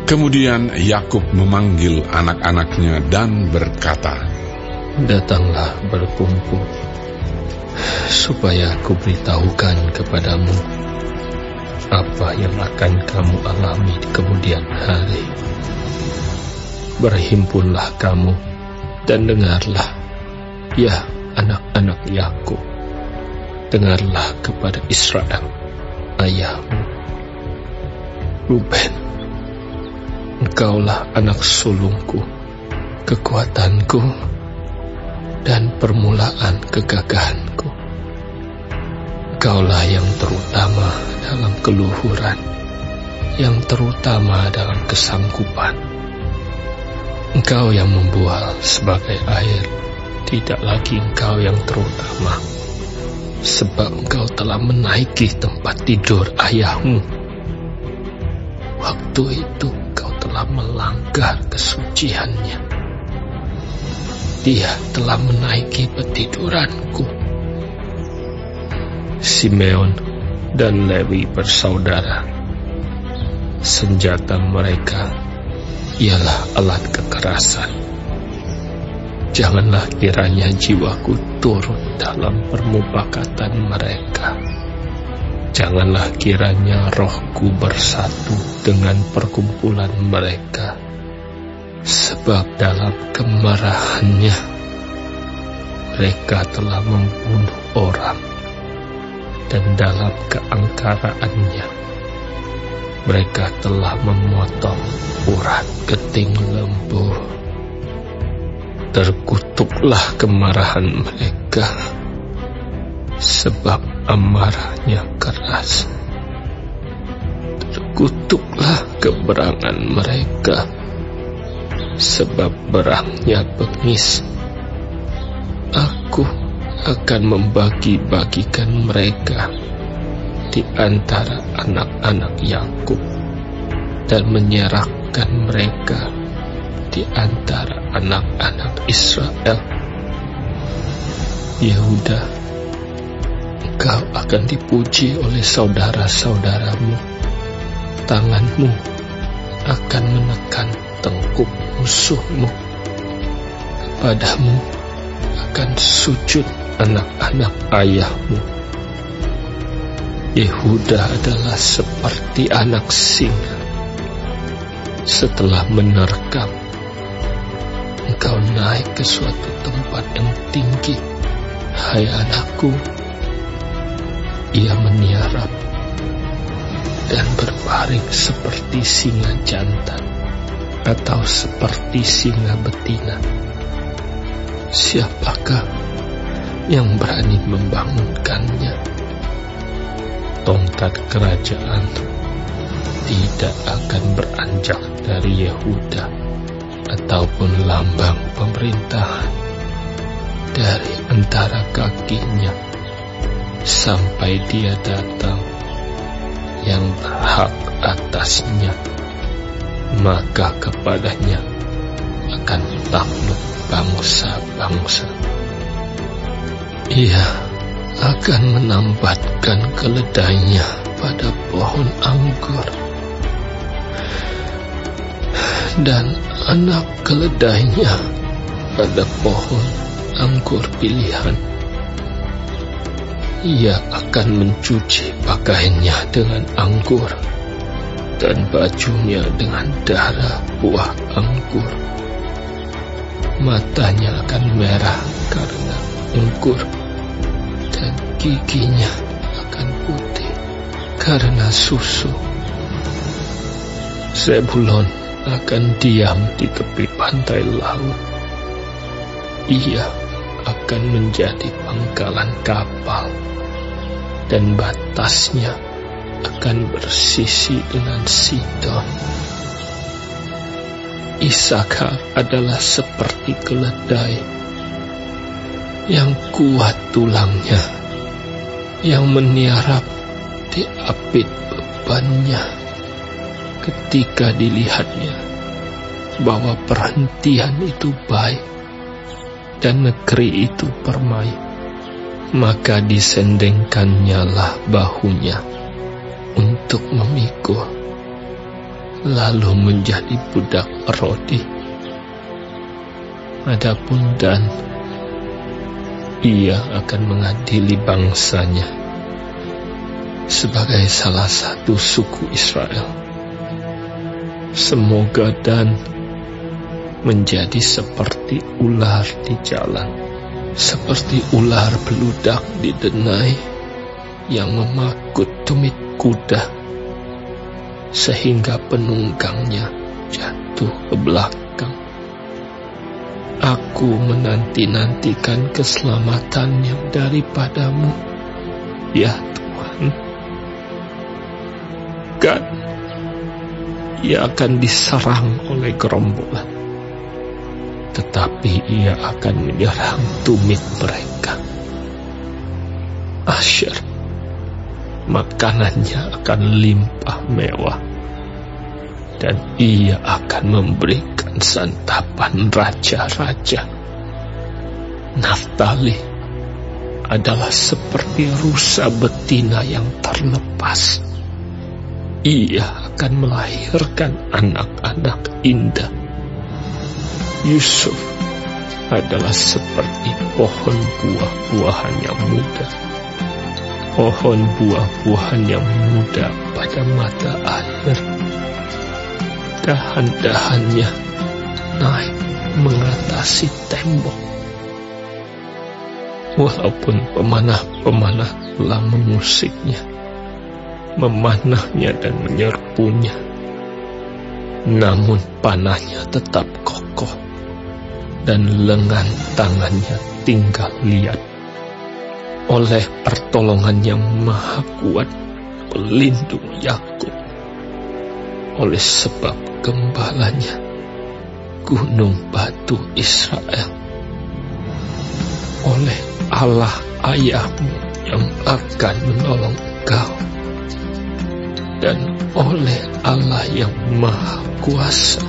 Kemudian Yakub memanggil anak-anaknya dan berkata, "Datanglah berkumpul, supaya aku beritahukan kepadamu apa yang akan kamu alami di kemudian hari. Berhimpunlah kamu dan dengarlah, ya anak-anak Yakub, dengarlah kepada Israel, ayahmu. Ruben, engkaulah anak sulungku, kekuatanku, dan permulaan kegagahanku. Engkaulah yang terutama dalam keluhuran, yang terutama dalam kesanggupan. Engkau yang membual sebagai air, tidak lagi engkau yang terutama, sebab engkau telah menaiki tempat tidur ayahmu. Waktu itu engkau telah melanggar kesuciannya. Dia telah menaiki petiduranku." Simeon dan Lewi bersaudara. Senjata mereka ialah alat kekerasan. Janganlah kiranya jiwaku turut dalam permufakatan mereka. Janganlah kiranya rohku bersatu dengan perkumpulan mereka. Sebab dalam kemarahannya mereka telah membunuh orang, dan dalam keangkaraannya mereka telah memotong urat keting lembu. Terkutuklah kemarahan mereka, sebab amarahnya keras. Terkutuklah keberangan mereka, sebab berangnya bengis. Aku akan membagi-bagikan mereka di antara anak-anak Yakub, dan menyerahkan mereka di antara anak-anak Israel. Yehuda, engkau akan dipuji oleh saudara-saudaramu. Tanganmu akan menekan tengkuk musuhmu. Kepadamu akan sujud anak-anak ayahmu. Yehuda adalah seperti anak singa. Setelah menerkam, engkau naik ke suatu tempat yang tinggi, hai anakku. Ia meniarap dan berbaring seperti singa jantan, atau seperti singa betina. Siapakah yang berani membangunkannya? Tongkat kerajaan tidak akan beranjak dari Yehuda, ataupun lambang pemerintahan dari antara kakinya, sampai dia datang yang berhak atasnya. Maka kepadanya akan takluk bangsa-bangsa. Ia akan menambatkan keledainya pada pohon anggur, dan anak keledainya pada pohon anggur pilihan. Ia akan mencuci pakaiannya dengan anggur, dan bajunya dengan darah buah anggur. Matanya akan merah karena anggur, dan giginya akan putih karena susu. Zebulon akan diam di tepi pantai laut. Ia akan menjadi pangkalan kapal, dan batasnya akan bersisi dengan Sidon. Isakar adalah seperti keledai yang kuat tulangnya, yang meniarap di apit bebannya. Ketika dilihatnya bahwa perhentian itu baik dan negeri itu permai, maka disendengkannya lah bahunya untuk memikul. lalu menjadi budak Rodi. Adapun Dan, ia akan mengadili bangsanya sebagai salah satu suku Israel. Semoga Dan menjadi seperti ular di jalan, seperti ular beludak di denai yang memakut tumit kuda, sehingga penunggangnya jatuh ke belakang. Aku menanti-nantikan keselamatannya daripadamu, ya Tuhan. Kan, ia akan diserang oleh gerombolan, tetapi ia akan menyerang tumit mereka. Asher, makanannya akan limpah mewah, dan ia akan memberikan santapan raja-raja. Naftali adalah seperti rusa betina yang terlepas. Ia akan melahirkan anak-anak indah. Yusuf adalah seperti pohon buah-buahan yang muda, pohon buah-buahan yang muda pada mata air. Dahan-dahannya naik mengatasi tembok. Walaupun pemanah-pemanah telah mengusiknya, memanahnya dan menyerbunya, namun panahnya tetap kokoh dan lengan tangannya tinggal liat. Oleh pertolongan yang maha kuat pelindung Yakub, oleh sebab gembalanya gunung batu Israel, oleh Allah ayahmu yang akan menolong engkau, dan oleh Allah yang maha kuasa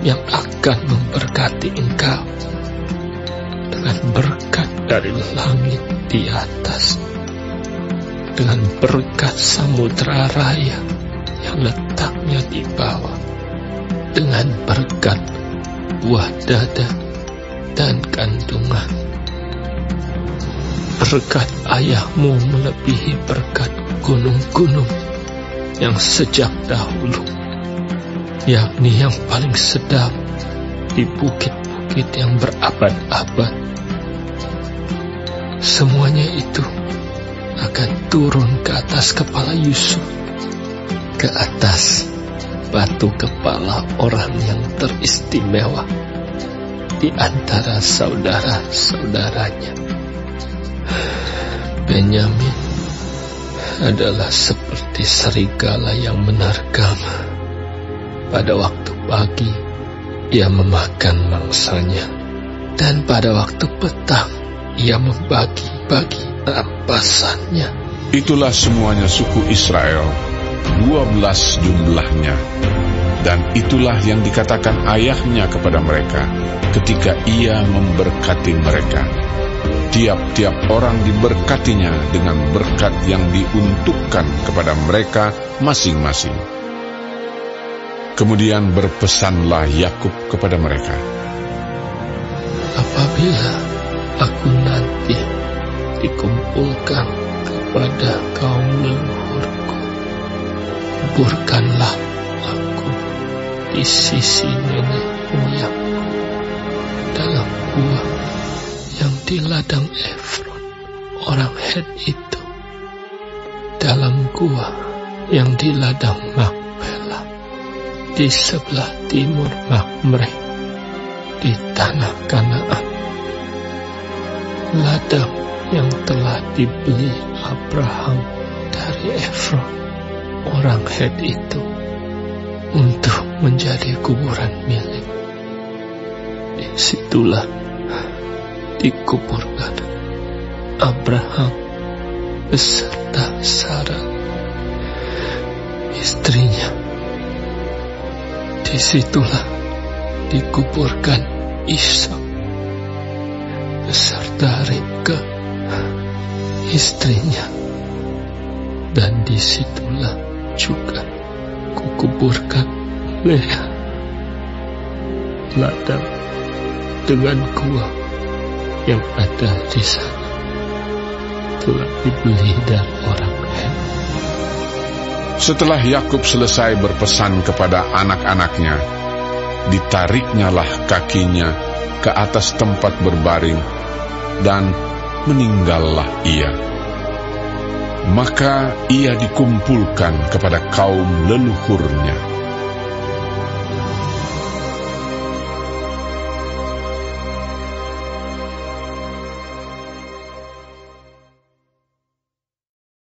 yang akan memberkati engkau dengan berkat dari langit di atas, dengan berkat samudra raya yang letaknya di bawah, dengan berkat buah dada dan kandungan. Berkat ayahmu melebihi berkat gunung-gunung yang sejak dahulu, yakni yang paling sedap di bukit-bukit yang berabad-abad. Semuanya itu akan turun ke atas kepala Yusuf, ke atas batu kepala orang yang teristimewa di antara saudara-saudaranya. Benyamin adalah seperti serigala yang menerkam. Pada waktu pagi ia memakan mangsanya, dan pada waktu petang ia membagi-bagi rampasannya. Itulah semuanya suku Israel, 12 jumlahnya. Dan itulah yang dikatakan ayahnya kepada mereka ketika ia memberkati mereka. Tiap-tiap orang diberkatinya dengan berkat yang diuntukkan kepada mereka masing-masing. Kemudian berpesanlah Yakub kepada mereka, apabila aku nanti dikumpulkan kepada kaum leluhurku, kuburkanlah aku di sisi nenek moyangku dalam gua yang di ladang Efron orang Het itu, dalam gua yang di ladang Makpela di sebelah timur Makmre di tanah Kanaan, ladang yang telah dibeli Abraham dari Efron orang Het itu untuk menjadi kuburan milik. Disitulah dikuburkan Abraham beserta Sarah istrinya. Disitulah dikuburkan Ishak beserta Ribka istrinya, dan disitulah juga kukuburkan kuburkan Lea. Ladang dengan gua yang ada di sana telah dibeli dari orang Hem. Setelah Yakub selesai berpesan kepada anak-anaknya, ditariknyalah kakinya ke atas tempat berbaring, dan meninggallah ia. Maka ia dikumpulkan kepada kaum leluhurnya.